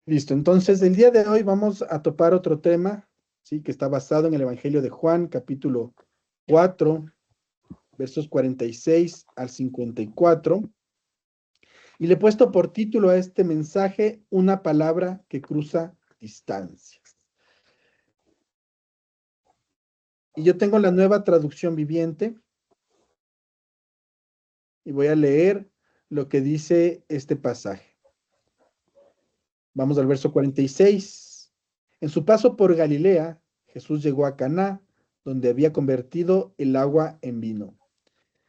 Listo, entonces el día de hoy vamos a topar otro tema, ¿sí? Que está basado en el Evangelio de Juan, capítulo 4, versos 46 al 54. Y le he puesto por título a este mensaje, una palabra que cruza distancias. Y yo tengo la nueva traducción viviente y voy a leer lo que dice este pasaje. Vamos al verso 46. En su paso por Galilea, Jesús llegó a Caná, donde había convertido el agua en vino.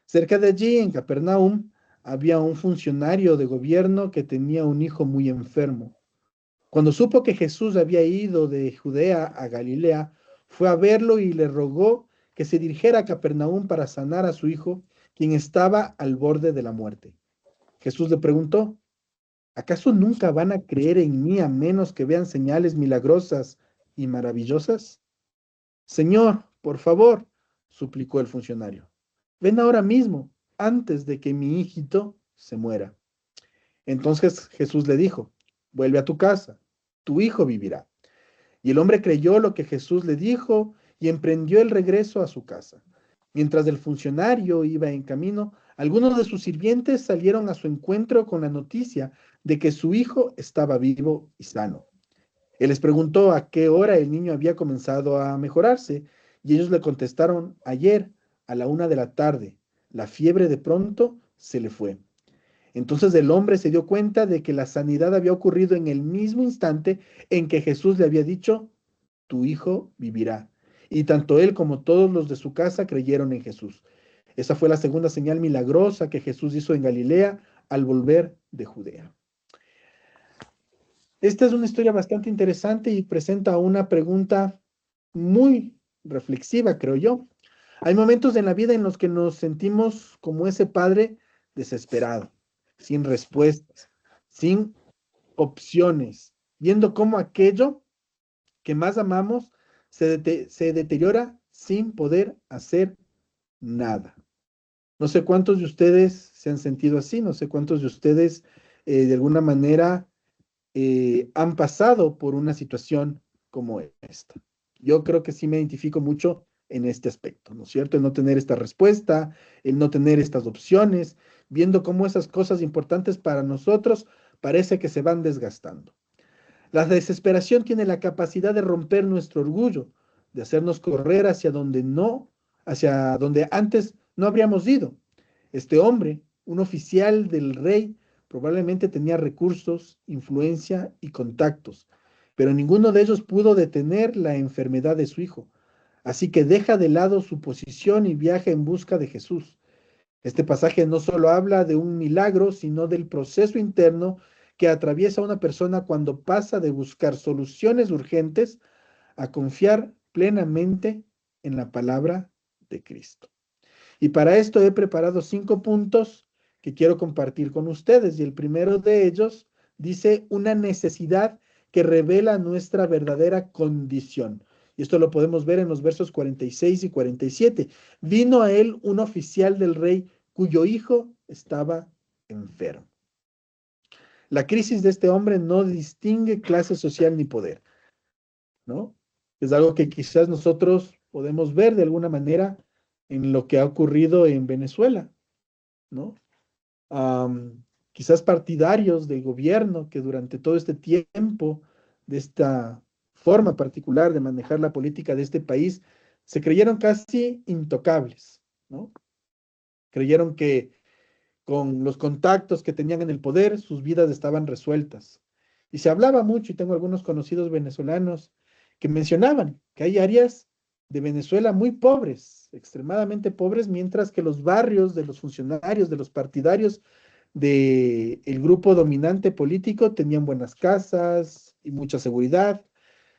Cerca de allí, en Capernaum, había un funcionario de gobierno que tenía un hijo muy enfermo. Cuando supo que Jesús había ido de Judea a Galilea, fue a verlo y le rogó que se dirigiera a Capernaum para sanar a su hijo, quien estaba al borde de la muerte. Jesús le preguntó: ¿acaso nunca van a creer en mí a menos que vean señales milagrosas y maravillosas? Señor, por favor, suplicó el funcionario, ven ahora mismo, antes de que mi hijito se muera. Entonces Jesús le dijo: vuelve a tu casa, tu hijo vivirá. Y el hombre creyó lo que Jesús le dijo y emprendió el regreso a su casa. Mientras el funcionario iba en camino, algunos de sus sirvientes salieron a su encuentro con la noticia de que su hijo estaba vivo y sano. Él les preguntó a qué hora el niño había comenzado a mejorarse y ellos le contestaron: ayer, a la 1 de la tarde. La fiebre de pronto se le fue. Entonces el hombre se dio cuenta de que la sanidad había ocurrido en el mismo instante en que Jesús le había dicho: tu hijo vivirá. Y tanto él como todos los de su casa creyeron en Jesús. Esa fue la segunda señal milagrosa que Jesús hizo en Galilea al volver de Judea. Esta es una historia bastante interesante y presenta una pregunta muy reflexiva, creo yo. Hay momentos en la vida en los que nos sentimos como ese padre desesperado, sin respuestas, sin opciones, viendo cómo aquello que más amamos se deteriora sin poder hacer nada. No sé cuántos de ustedes se han sentido así, no sé cuántos de ustedes de alguna manera han pasado por una situación como esta. Yo creo que sí me identifico mucho en este aspecto, ¿no es cierto? El no tener esta respuesta, el no tener estas opciones, viendo cómo esas cosas importantes para nosotros parece que se van desgastando. La desesperación tiene la capacidad de romper nuestro orgullo, de hacernos correr hacia donde antes no habríamos ido. Este hombre, un oficial del rey, probablemente tenía recursos, influencia y contactos, pero ninguno de ellos pudo detener la enfermedad de su hijo. Así que deja de lado su posición y viaja en busca de Jesús. Este pasaje no solo habla de un milagro, sino del proceso interno que atraviesa una persona cuando pasa de buscar soluciones urgentes a confiar plenamente en la palabra de Cristo. Y para esto he preparado 5 puntos que quiero compartir con ustedes. Y el primero de ellos dice una necesidad que revela nuestra verdadera condición. Y esto lo podemos ver en los versos 46 y 47. Vino a él un oficial del rey cuyo hijo estaba enfermo. La crisis de este hombre no distingue clase social ni poder, ¿no? Es algo que quizás nosotros podemos ver de alguna manera en lo que ha ocurrido en Venezuela, ¿no? Quizás partidarios del gobierno que durante todo este tiempo, de esta forma particular de manejar la política de este país, se creyeron casi intocables, ¿no? Creyeron que con los contactos que tenían en el poder, sus vidas estaban resueltas. Y se hablaba mucho, y tengo algunos conocidos venezolanos que mencionaban que hay áreas de Venezuela muy pobres, extremadamente pobres, mientras que los barrios de los funcionarios, de los partidarios del grupo dominante político tenían buenas casas y mucha seguridad.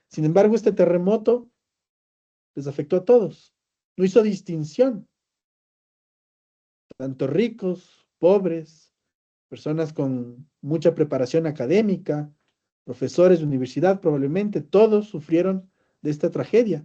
Sin embargo, este terremoto les afectó a todos. No hizo distinción, tanto ricos, pobres, personas con mucha preparación académica, profesores de universidad, probablemente todos sufrieron de esta tragedia.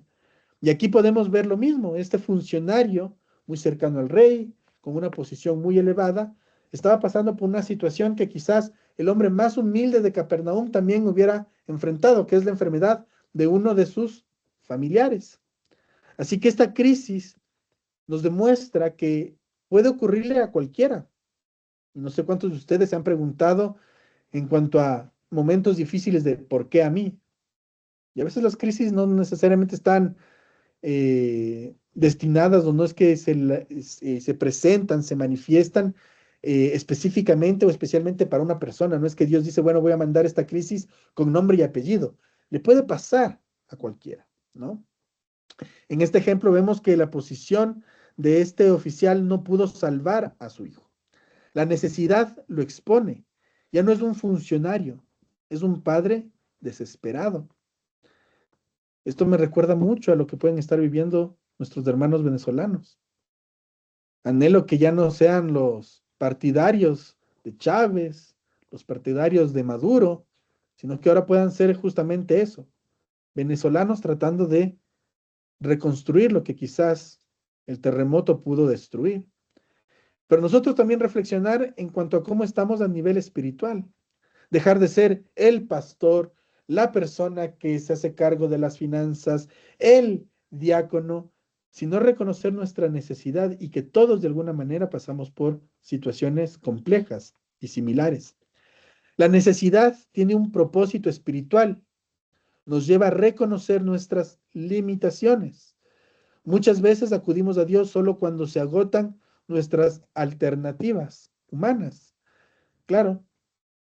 Y aquí podemos ver lo mismo, este funcionario muy cercano al rey, con una posición muy elevada, estaba pasando por una situación que quizás el hombre más humilde de Capernaum también hubiera enfrentado, que es la enfermedad de uno de sus familiares. Así que esta crisis nos demuestra que puede ocurrirle a cualquiera. No sé cuántos de ustedes se han preguntado en cuanto a momentos difíciles de ¿por qué a mí? Y a veces las crisis no necesariamente están destinadas o no es que se presentan, se manifiestan específicamente o especialmente para una persona. No es que Dios dice, bueno, voy a mandar esta crisis con nombre y apellido. Le puede pasar a cualquiera, ¿no? En este ejemplo vemos que la posición de este oficial no pudo salvar a su hijo. La necesidad lo expone. Ya no es un funcionario, es un padre desesperado. Esto me recuerda mucho a lo que pueden estar viviendo nuestros hermanos venezolanos. Anhelo que ya no sean los partidarios de Chávez, los partidarios de Maduro, sino que ahora puedan ser justamente eso, venezolanos tratando de reconstruir lo que quizás el terremoto pudo destruir. Pero nosotros también reflexionar en cuanto a cómo estamos a nivel espiritual. Dejar de ser el pastor, la persona que se hace cargo de las finanzas, el diácono, sino reconocer nuestra necesidad y que todos de alguna manera pasamos por situaciones complejas y similares. La necesidad tiene un propósito espiritual, nos lleva a reconocer nuestras limitaciones. Muchas veces acudimos a Dios solo cuando se agotan nuestras alternativas humanas. Claro,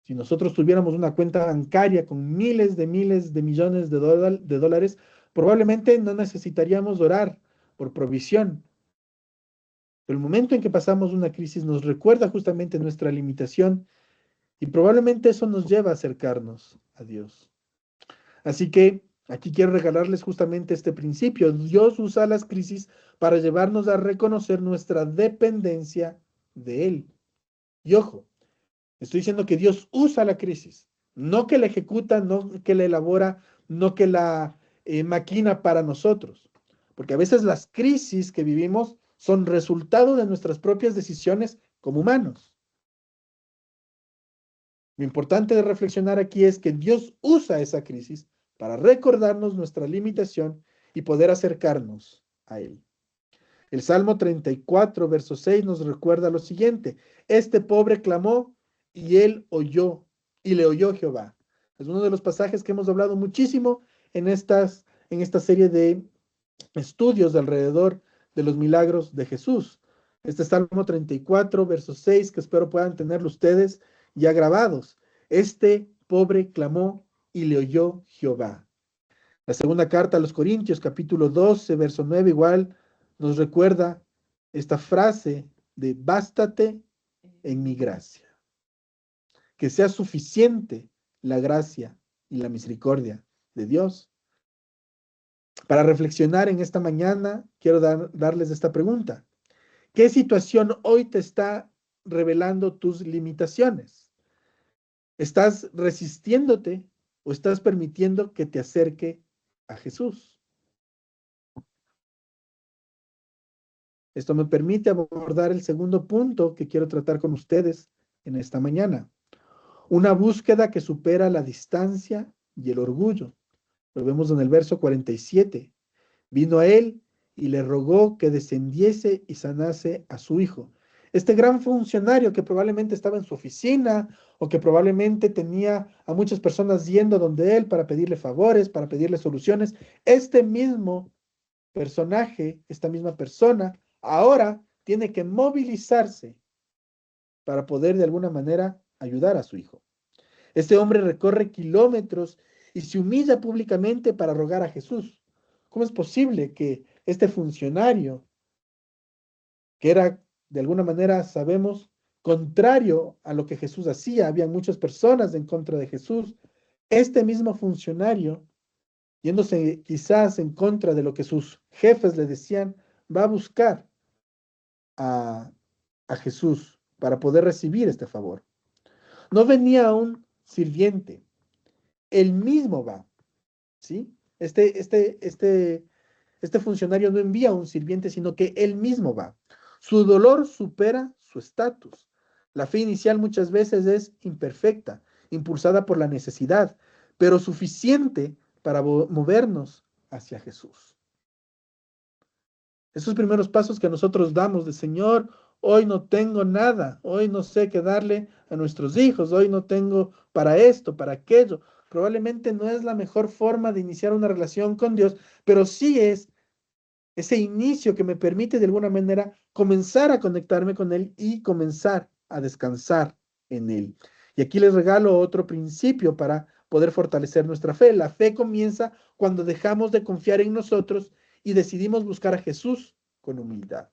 si nosotros tuviéramos una cuenta bancaria con miles de millones de dólares, probablemente no necesitaríamos orar por provisión. Pero el momento en que pasamos una crisis nos recuerda justamente nuestra limitación y probablemente eso nos lleva a acercarnos a Dios. Así que aquí quiero regalarles justamente este principio. Dios usa las crisis para llevarnos a reconocer nuestra dependencia de Él. Y ojo, estoy diciendo que Dios usa la crisis, no que la ejecuta, no que la elabora, no que la maquina para nosotros. Porque a veces las crisis que vivimos son resultado de nuestras propias decisiones como humanos. Lo importante de reflexionar aquí es que Dios usa esa crisis para recordarnos nuestra limitación y poder acercarnos a Él. El Salmo 34, verso 6 nos recuerda lo siguiente: este pobre clamó y él oyó, y le oyó Jehová. Es uno de los pasajes que hemos hablado muchísimo en esta serie de estudios alrededor de los milagros de Jesús. Este Salmo 34, verso 6, que espero puedan tenerlo ustedes ya grabados. Este pobre clamó y le oyó Jehová. La segunda carta a los Corintios, capítulo 12, verso 9, igual nos recuerda esta frase de bástate en mi gracia. Que sea suficiente la gracia y la misericordia de Dios. Para reflexionar en esta mañana, quiero darles esta pregunta. ¿Qué situación hoy te está revelando tus limitaciones? ¿Estás resistiéndote o estás permitiendo que te acerque a Jesús? Esto me permite abordar el segundo punto que quiero tratar con ustedes en esta mañana. Una búsqueda que supera la distancia y el orgullo. Lo vemos en el verso 47. Vino a él y le rogó que descendiese y sanase a su hijo. Este gran funcionario que probablemente estaba en su oficina o que probablemente tenía a muchas personas yendo donde él para pedirle favores, para pedirle soluciones, este mismo personaje, esta misma persona, ahora tiene que movilizarse para poder de alguna manera ayudar a su hijo. Este hombre recorre kilómetros y se humilla públicamente para rogar a Jesús. ¿Cómo es posible que este funcionario, que era de alguna manera, sabemos, contrario a lo que Jesús hacía, había muchas personas en contra de Jesús, este mismo funcionario, yéndose quizás en contra de lo que sus jefes le decían, va a buscar a, a Jesús para poder recibir este favor? No venía un sirviente, él mismo va, ¿sí? Este funcionario no envía a un sirviente, sino que él mismo va. Su dolor supera su estatus. La fe inicial muchas veces es imperfecta, impulsada por la necesidad, pero suficiente para movernos hacia Jesús. Esos primeros pasos que nosotros damos de Señor, hoy no tengo nada, hoy no sé qué darle a nuestros hijos, hoy no tengo para esto, para aquello. Probablemente no es la mejor forma de iniciar una relación con Dios, pero sí es ese inicio que me permite de alguna manera comenzar a conectarme con Él y comenzar a descansar en Él. Y aquí les regalo otro principio para poder fortalecer nuestra fe. La fe comienza cuando dejamos de confiar en nosotros y decidimos buscar a Jesús con humildad.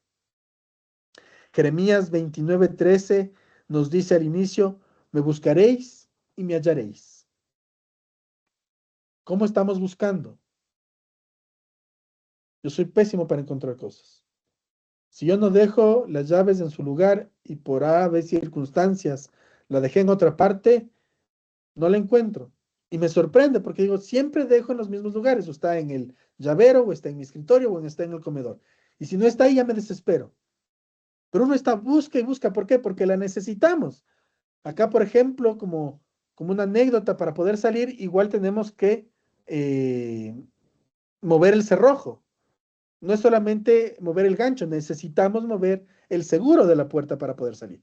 Jeremías 29:13 nos dice al inicio, me buscaréis y me hallaréis. ¿Cómo estamos buscando? Yo soy pésimo para encontrar cosas. Si yo no dejo las llaves en su lugar y por A, B circunstancias la dejé en otra parte, no la encuentro. Y me sorprende porque digo, siempre dejo en los mismos lugares, o está en el llavero, o está en mi escritorio, o está en el comedor. Y si no está ahí, ya me desespero. Pero uno está busca y busca. ¿Por qué? Porque la necesitamos. Acá, por ejemplo, como una anécdota, para poder salir, igual tenemos que mover el cerrojo. No es solamente mover el gancho, necesitamos mover el seguro de la puerta para poder salir.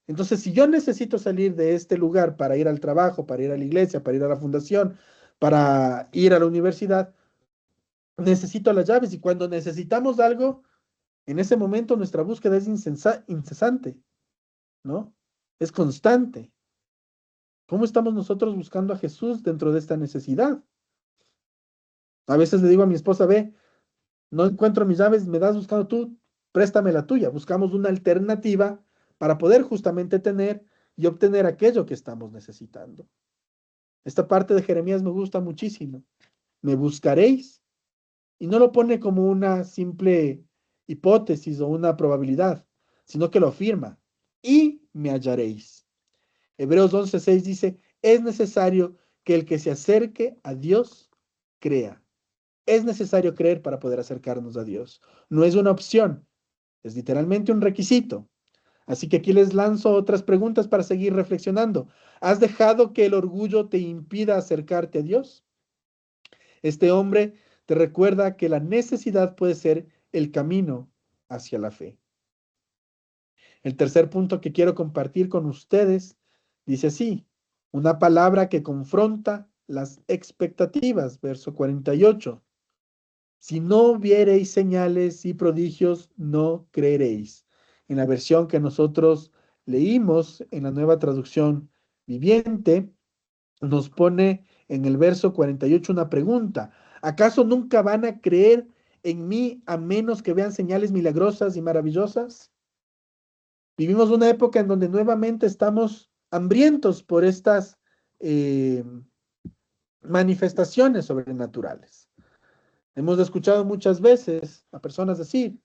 Entonces, si yo necesito salir de este lugar para ir al trabajo, para ir a la iglesia, para ir a la fundación, para ir a la universidad, necesito las llaves y cuando necesitamos algo, en ese momento nuestra búsqueda es incesante, ¿no? Es constante. ¿Cómo estamos nosotros buscando a Jesús dentro de esta necesidad? A veces le digo a mi esposa, ve, no encuentro mis llaves, me das buscando tú, préstame la tuya. Buscamos una alternativa para poder justamente tener y obtener aquello que estamos necesitando. Esta parte de Jeremías me gusta muchísimo. Me buscaréis y no lo pone como una simple hipótesis o una probabilidad, sino que lo afirma y me hallaréis. Hebreos 11:6 dice, es necesario que el que se acerque a Dios crea. Es necesario creer para poder acercarnos a Dios. No es una opción, es literalmente un requisito. Así que aquí les lanzo otras preguntas para seguir reflexionando. ¿Has dejado que el orgullo te impida acercarte a Dios? Este hombre te recuerda que la necesidad puede ser el camino hacia la fe. El tercer punto que quiero compartir con ustedes dice así, una palabra que confronta las expectativas, verso 48. Si no viereis señales y prodigios, no creeréis. En la versión que nosotros leímos en la nueva traducción viviente, nos pone en el verso 48 una pregunta. ¿Acaso nunca van a creer en mí a menos que vean señales milagrosas y maravillosas? Vivimos una época en donde nuevamente estamos hambrientos por estas eh, manifestaciones sobrenaturales. Hemos escuchado muchas veces a personas decir,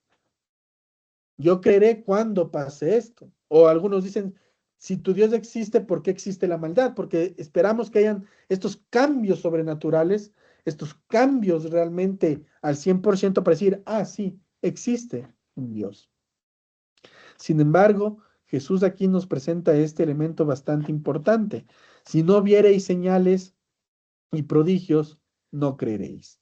yo creeré cuando pase esto. O algunos dicen, si tu Dios existe, ¿por qué existe la maldad? Porque esperamos que hayan estos cambios sobrenaturales, estos cambios realmente al 100% para decir, ah, sí, existe un Dios. Sin embargo, Jesús aquí nos presenta este elemento bastante importante. Si no viereis señales y prodigios, no creeréis.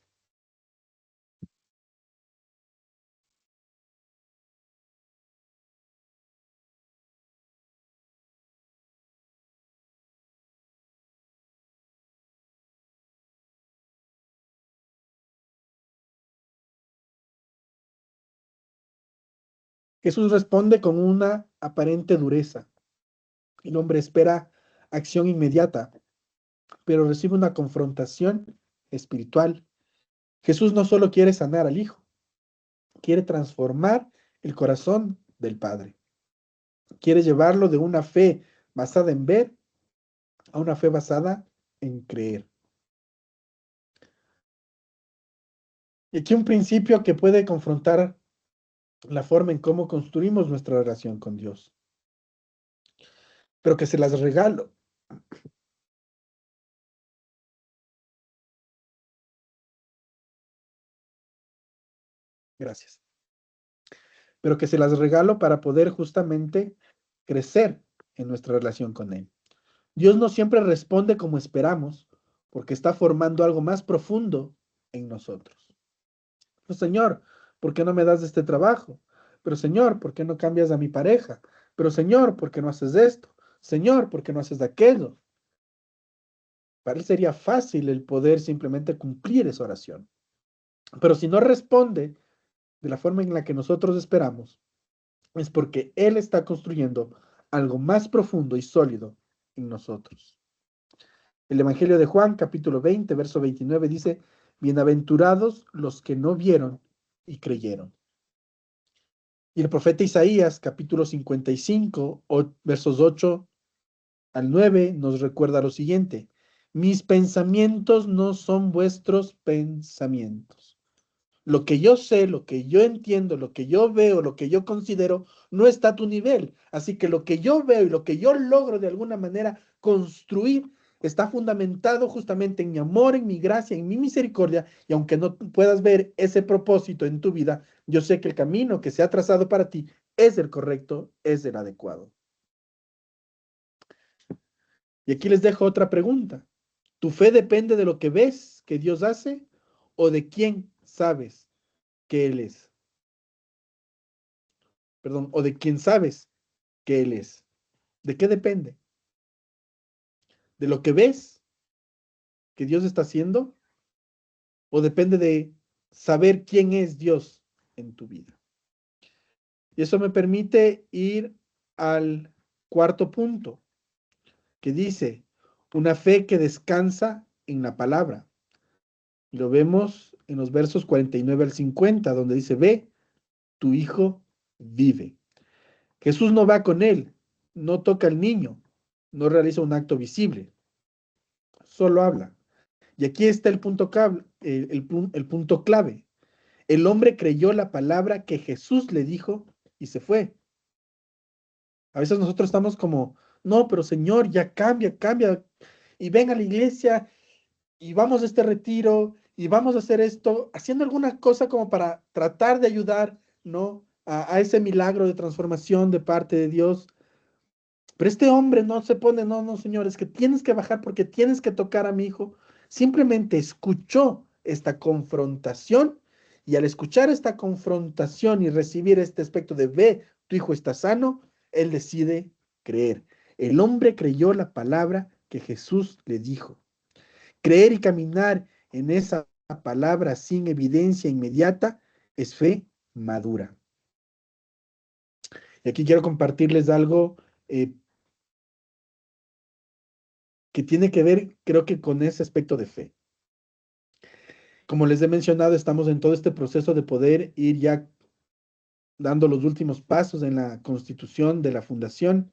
Jesús responde con una aparente dureza. El hombre espera acción inmediata, pero recibe una confrontación espiritual. Jesús no solo quiere sanar al Hijo, quiere transformar el corazón del Padre. Quiere llevarlo de una fe basada en ver a una fe basada en creer. Y aquí un principio que puede confrontar la forma en cómo construimos nuestra relación con Dios, pero que se las regalo. Gracias. Pero que se las regalo para poder justamente crecer. en nuestra relación con Él. Dios no siempre responde como esperamos, porque está formando algo más profundo en nosotros. Pero Señor, ¿por qué no me das este trabajo? Pero Señor, ¿por qué no cambias a mi pareja? Pero Señor, ¿por qué no haces esto? Señor, ¿por qué no haces aquello? Para Él sería fácil el poder simplemente cumplir esa oración. Pero si no responde de la forma en la que nosotros esperamos, es porque Él está construyendo algo más profundo y sólido en nosotros. El Evangelio de Juan, capítulo 20, verso 29 dice, bienaventurados los que no vieron y creyeron. Y el profeta Isaías, capítulo 55, versos 8 al 9, nos recuerda lo siguiente, mis pensamientos no son vuestros pensamientos. Lo que yo sé, lo que yo entiendo, lo que yo veo, lo que yo considero, no está a tu nivel. Así que lo que yo veo y lo que yo logro de alguna manera construir está fundamentado justamente en mi amor, en mi gracia, en mi misericordia. Y aunque no puedas ver ese propósito en tu vida, yo sé que el camino que se ha trazado para ti es el correcto, es el adecuado. Y aquí les dejo otra pregunta. ¿Tu fe depende de lo que ves que Dios hace o de quién sabes que Él es? Perdón, o de quién sabes que Él es. ¿De qué depende? ¿De lo que ves que Dios está haciendo? ¿O depende de saber quién es Dios en tu vida? Y eso me permite ir al cuarto punto, que dice, una fe que descansa en la palabra. Y lo vemos en los versos 49 al 50, donde dice, ve, tu hijo vive. Jesús no va con él, no toca al niño, no realiza un acto visible, solo habla. Y aquí está el punto clave, el punto clave. El hombre creyó la palabra que Jesús le dijo y se fue. A veces nosotros estamos como, no, pero Señor, ya cambia, cambia. Y ven a la iglesia y vamos a este retiro y vamos a hacer esto, haciendo alguna cosa como para tratar de ayudar, ¿no? A ese milagro de transformación de parte de Dios. Pero este hombre no se pone, no, no, Señor, es que tienes que bajar porque tienes que tocar a mi hijo. Simplemente escuchó esta confrontación y al escuchar esta confrontación y recibir este aspecto de ve, tu hijo está sano, él decide creer. El hombre creyó la palabra que Jesús le dijo. Creer y caminar en esa palabra sin evidencia inmediata es fe madura. Y aquí quiero compartirles algo que tiene que ver, creo que con ese aspecto de fe. Como les he mencionado, estamos en todo este proceso de poder ir ya dando los últimos pasos en la constitución de la fundación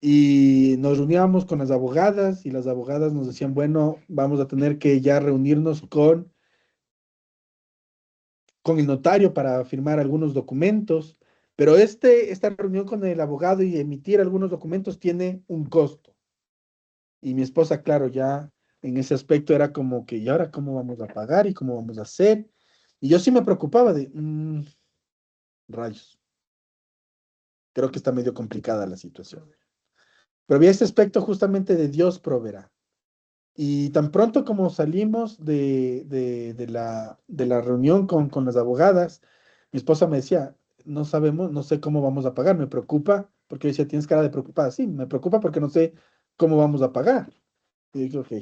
y nos reuníamos con las abogadas y las abogadas nos decían, bueno, vamos a tener que ya reunirnos con el notario para firmar algunos documentos, pero esta reunión con el abogado y emitir algunos documentos tiene un costo. Y mi esposa, claro, ya en ese aspecto era como que, ¿y ahora cómo vamos a pagar y cómo vamos a hacer? Y yo sí me preocupaba de, rayos, creo que está medio complicada la situación. Pero había ese aspecto justamente de Dios proveerá. Y tan pronto como salimos de la reunión con las abogadas, mi esposa me decía, no sabemos, no sé cómo vamos a pagar, me preocupa, porque yo decía, tienes cara de preocupada. Sí, me preocupa porque no sé cómo vamos a pagar. Y dije, ok,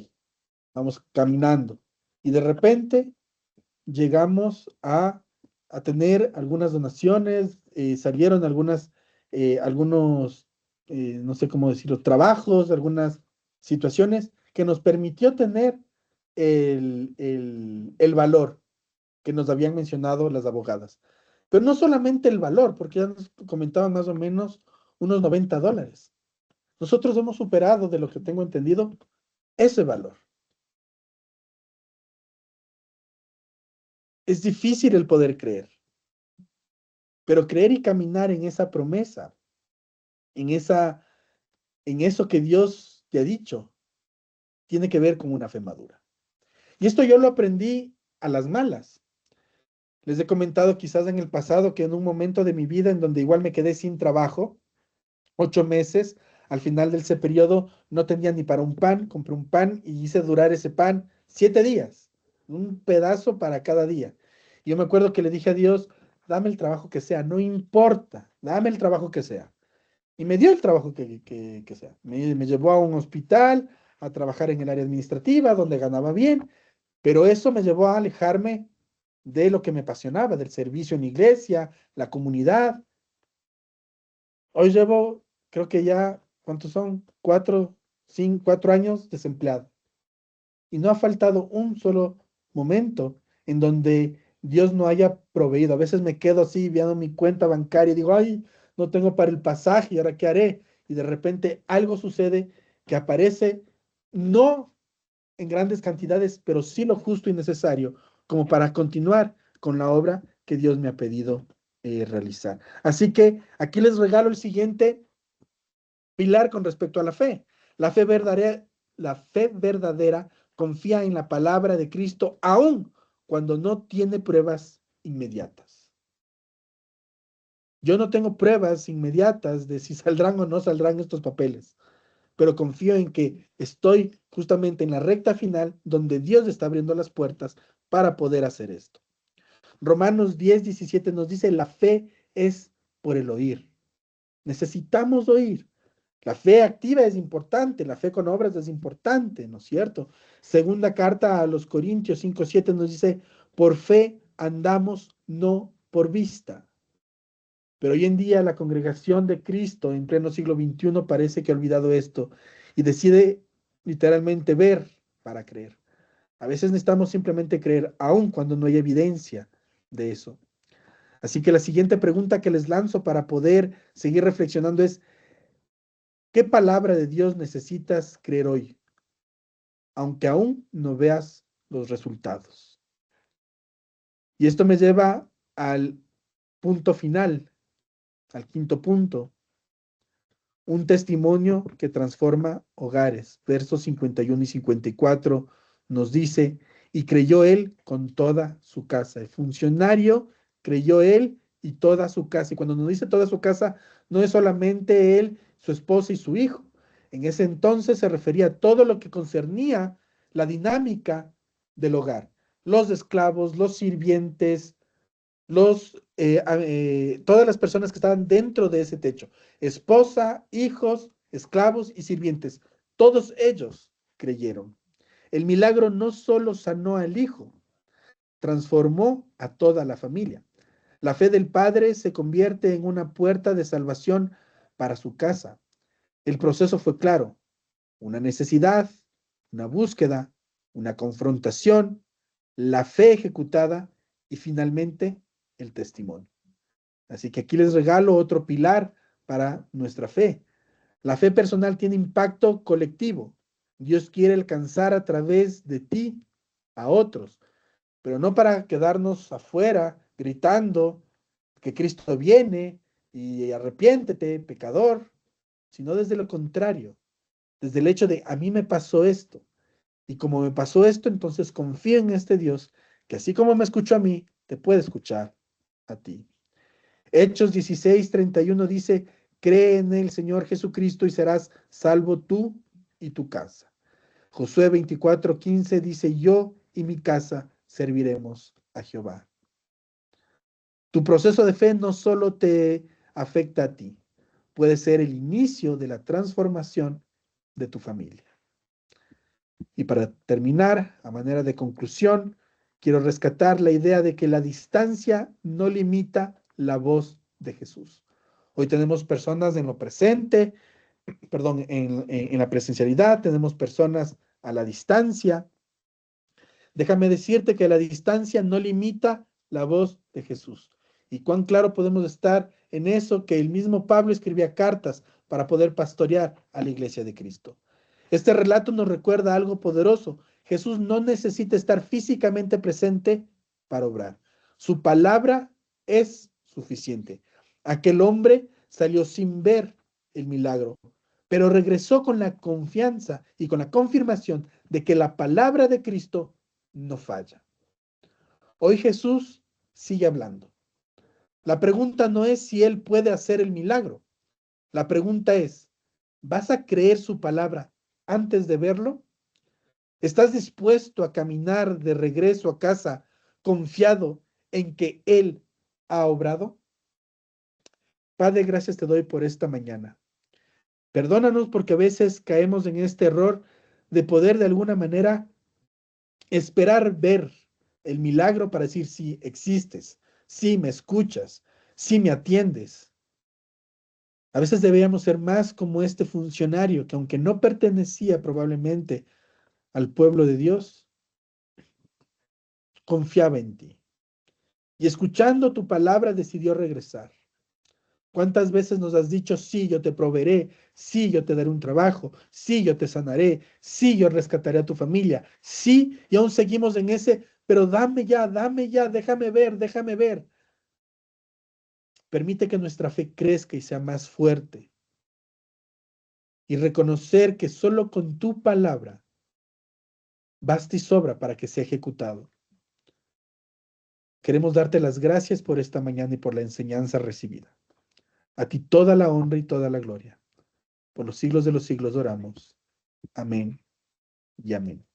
vamos caminando. Y de repente llegamos a tener algunas donaciones, salieron algunos, no sé cómo decirlo, trabajos, algunas situaciones que nos permitió tener el valor que nos habían mencionado las abogadas. Pero no solamente el valor, porque ya nos comentaban más o menos unos $90. Nosotros hemos superado, de lo que tengo entendido, ese valor. Es difícil el poder creer, pero creer y caminar en esa promesa, en esa, en eso que Dios te ha dicho, tiene que ver con una fe madura. Y esto yo lo aprendí a las malas. Les he comentado quizás en el pasado que en un momento de mi vida en donde igual me quedé sin trabajo, 8 meses, Al final de ese periodo no tenía ni para un pan, compré un pan y hice durar ese pan 7 días, un pedazo para cada día. Y yo me acuerdo que le dije a Dios, dame el trabajo que sea, no importa, dame el trabajo que sea. Y me dio el trabajo que sea. Me llevó a un hospital, a trabajar en el área administrativa, donde ganaba bien, pero eso me llevó a alejarme de lo que me apasionaba, del servicio en la iglesia, la comunidad. Hoy llevo, creo que ya, ¿cuántos son? 4 años desempleado. Y no ha faltado un solo momento en donde Dios no haya proveído. A veces me quedo así viendo mi cuenta bancaria y digo, ay, no tengo para el pasaje, ¿y ahora qué haré? Y de repente algo sucede que aparece, no en grandes cantidades, pero sí lo justo y necesario como para continuar con la obra que Dios me ha pedido realizar. Así que aquí les regalo el siguiente pilar con respecto a la fe. La fe verdadera confía en la palabra de Cristo aun cuando no tiene pruebas inmediatas. Yo no tengo pruebas inmediatas de si saldrán o no saldrán estos papeles, pero confío en que estoy justamente en la recta final donde Dios está abriendo las puertas para poder hacer esto. Romanos 10:17 nos dice, la fe es por el oír. Necesitamos oír. La fe activa es importante, la fe con obras es importante, ¿no es cierto? Segunda carta a los Corintios 5:7 nos dice, por fe andamos, no por vista. Pero hoy en día la congregación de Cristo en pleno siglo XXI parece que ha olvidado esto y decide literalmente ver para creer. A veces necesitamos simplemente creer, aun cuando no hay evidencia de eso. Así que la siguiente pregunta que les lanzo para poder seguir reflexionando es, ¿qué palabra de Dios necesitas creer hoy, aunque aún no veas los resultados? Y esto me lleva al punto final, al quinto punto, un testimonio que transforma hogares. Versos 51 y 54 nos dice, y creyó él con toda su casa. El funcionario creyó él y toda su casa. Y cuando nos dice toda su casa, no es solamente él, su esposa y su hijo. En ese entonces se refería a todo lo que concernía la dinámica del hogar. Los esclavos, los sirvientes, todas las personas que estaban dentro de ese techo, esposa, hijos, esclavos y sirvientes, todos ellos creyeron. El milagro no solo sanó al hijo, transformó a toda la familia. La fe del padre se convierte en una puerta de salvación para su casa. El proceso fue claro, una necesidad, una búsqueda, una confrontación, la fe ejecutada y finalmente el testimonio. Así que aquí les regalo otro pilar para nuestra fe. La fe personal tiene impacto colectivo. Dios quiere alcanzar a través de ti a otros, pero no para quedarnos afuera gritando que Cristo viene y arrepiéntete, pecador, sino desde lo contrario, desde el hecho de a mí me pasó esto y como me pasó esto, entonces confío en este Dios que así como me escuchó a mí, te puede escuchar a ti. Hechos 16:31 dice, cree en el Señor Jesucristo y serás salvo tú y tu casa. Josué 24:15 dice, yo y mi casa serviremos a Jehová. Tu proceso de fe no solo te afecta a ti, puede ser el inicio de la transformación de tu familia. Y para terminar, a manera de conclusión, quiero rescatar la idea de que la distancia no limita la voz de Jesús. Hoy tenemos personas en lo presente, perdón, en la presencialidad, tenemos personas a la distancia. Déjame decirte que la distancia no limita la voz de Jesús. Y cuán claro podemos estar en eso que el mismo Pablo escribía cartas para poder pastorear a la iglesia de Cristo. Este relato nos recuerda algo poderoso. Jesús no necesita estar físicamente presente para obrar. Su palabra es suficiente. Aquel hombre salió sin ver el milagro, pero regresó con la confianza y con la confirmación de que la palabra de Cristo no falla. Hoy Jesús sigue hablando. La pregunta no es si Él puede hacer el milagro. La pregunta es, ¿Vas a creer su palabra antes de verlo? ¿Estás dispuesto a caminar de regreso a casa confiado en que Él ha obrado? Padre, gracias te doy por esta mañana. Perdónanos porque a veces caemos en este error de poder de alguna manera esperar ver el milagro para decir, sí, existes, sí, me escuchas, sí, me atiendes. A veces deberíamos ser más como este funcionario que aunque no pertenecía probablemente al pueblo de Dios, confiaba en ti. Y escuchando tu palabra decidió regresar. ¿Cuántas veces nos has dicho, sí, yo te proveeré, sí, yo te daré un trabajo, sí, yo te sanaré, sí, yo rescataré a tu familia, sí, y aún seguimos en ese, pero dame ya, déjame ver, déjame ver. Permite que nuestra fe crezca y sea más fuerte y reconocer que solo con tu palabra basta y sobra para que sea ejecutado. Queremos darte las gracias por esta mañana y por la enseñanza recibida. A ti toda la honra y toda la gloria. Por los siglos de los siglos oramos. Amén y amén.